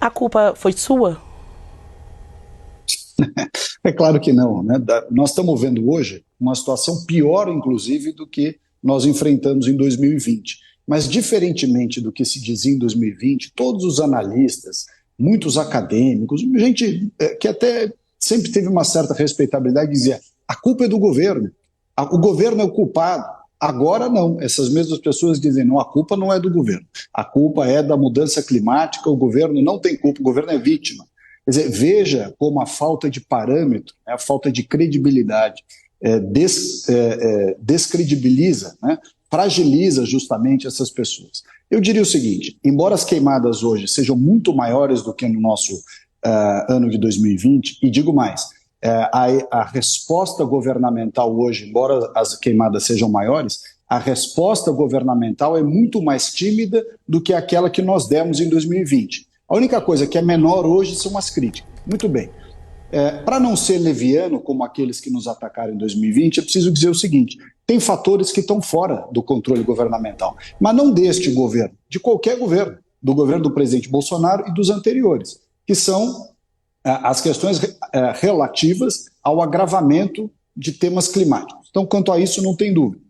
A culpa foi sua? É claro que não, né? Nós estamos vendo hoje uma situação pior, inclusive, do que nós enfrentamos em 2020. Mas, diferentemente do que se dizia em 2020, todos os analistas, muitos acadêmicos, gente que até sempre teve uma certa respeitabilidade, dizia: a culpa é do governo, o governo é o culpado. Agora não, essas mesmas pessoas dizem: não, a culpa não é do governo, a culpa é da mudança climática, o governo não tem culpa, o governo é vítima. Quer dizer, veja como a falta de parâmetro, né, a falta de credibilidade descredibiliza, né, fragiliza justamente essas pessoas. Eu diria o seguinte: embora as queimadas hoje sejam muito maiores do que no nosso ano de 2020, e digo mais, a resposta governamental hoje, embora as queimadas sejam maiores, a resposta governamental é muito mais tímida do que aquela que nós demos em 2020. A única coisa que é menor hoje são as críticas. Muito bem. Para não ser leviano, como aqueles que nos atacaram em 2020, é preciso dizer o seguinte: tem fatores que estão fora do controle governamental, mas não deste governo, de qualquer governo, do governo do presidente Bolsonaro e dos anteriores, que são as questões relativas ao agravamento de temas climáticos. Então, quanto a isso, não tem dúvida.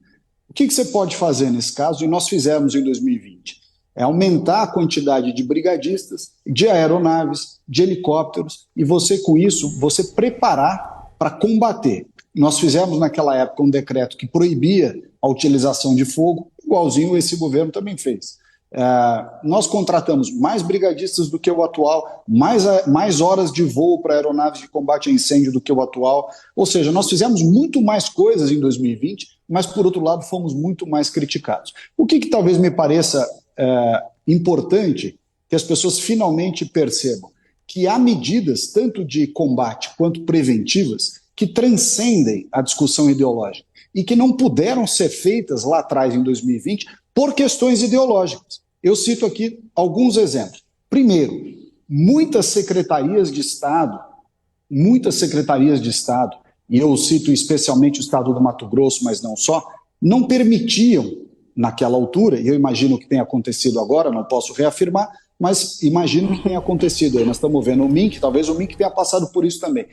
O que você pode fazer nesse caso, e nós fizemos em 2020? É aumentar a quantidade de brigadistas, de aeronaves, de helicópteros, e você, com isso, você preparar para combater. Nós fizemos naquela época um decreto que proibia a utilização de fogo, igualzinho esse governo também fez. Nós contratamos mais brigadistas do que o atual, mais horas de voo para aeronaves de combate a incêndio do que o atual, ou seja, nós fizemos muito mais coisas em 2020, mas por outro lado fomos muito mais criticados. O que talvez me pareça importante que as pessoas finalmente percebam que há medidas tanto de combate quanto preventivas que transcendem a discussão ideológica e que não puderam ser feitas lá atrás em 2020 por questões ideológicas. Eu cito aqui alguns exemplos. Primeiro, muitas secretarias de Estado, e eu cito especialmente o Estado do Mato Grosso, mas não só, não permitiam naquela altura, e eu imagino que tenha acontecido agora, não posso reafirmar, mas imagino que tenha acontecido aí. Nós estamos vendo o MINC, talvez o MINC tenha passado por isso também.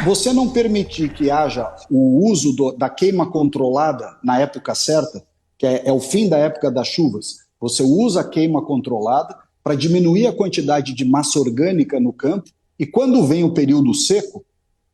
Você não permitir que haja o uso da queima controlada na época certa, que é o fim da época das chuvas, você usa a queima controlada para diminuir a quantidade de massa orgânica no campo, e quando vem o período seco,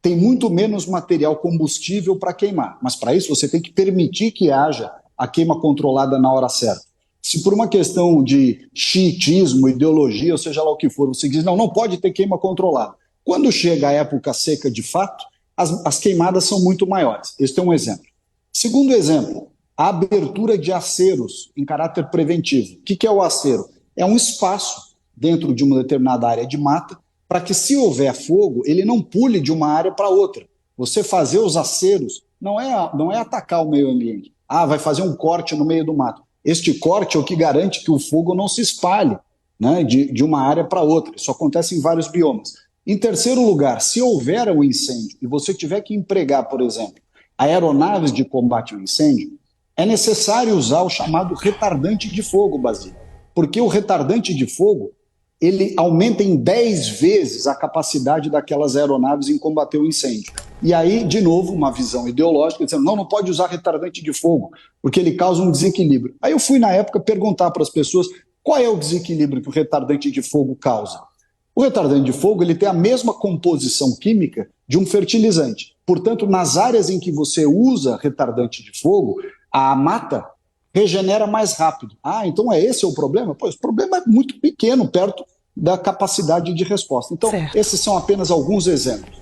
tem muito menos material combustível para queimar. Mas para isso você tem que permitir que haja a queima controlada na hora certa. Se por uma questão de xiitismo, ideologia, ou seja lá o que for, você diz: não pode ter queima controlada. Quando chega a época seca de fato, as queimadas são muito maiores. Este é um exemplo. Segundo exemplo, a abertura de aceros em caráter preventivo. O que é o acero? É um espaço dentro de uma determinada área de mata para que, se houver fogo, ele não pule de uma área para outra. Você fazer os aceros não é atacar o meio ambiente. Vai fazer um corte no meio do mato. Este corte é o que garante que o fogo não se espalhe, né, de uma área para outra. Isso acontece em vários biomas. Em terceiro lugar, se houver um incêndio e você tiver que empregar, por exemplo, aeronaves de combate ao incêndio, é necessário usar o chamado retardante de fogo, Basílio. Porque o retardante de fogo, ele aumenta em 10 vezes a capacidade daquelas aeronaves em combater o incêndio. E aí, de novo, uma visão ideológica, dizendo: não pode usar retardante de fogo, porque ele causa um desequilíbrio. Aí eu fui, na época, perguntar para as pessoas qual é o desequilíbrio que o retardante de fogo causa. O retardante de fogo, ele tem a mesma composição química de um fertilizante. Portanto, nas áreas em que você usa retardante de fogo, a mata regenera mais rápido. Então esse o problema? Pois o problema é muito pequeno, perto da capacidade de resposta. Então, Certo. esses são apenas alguns exemplos.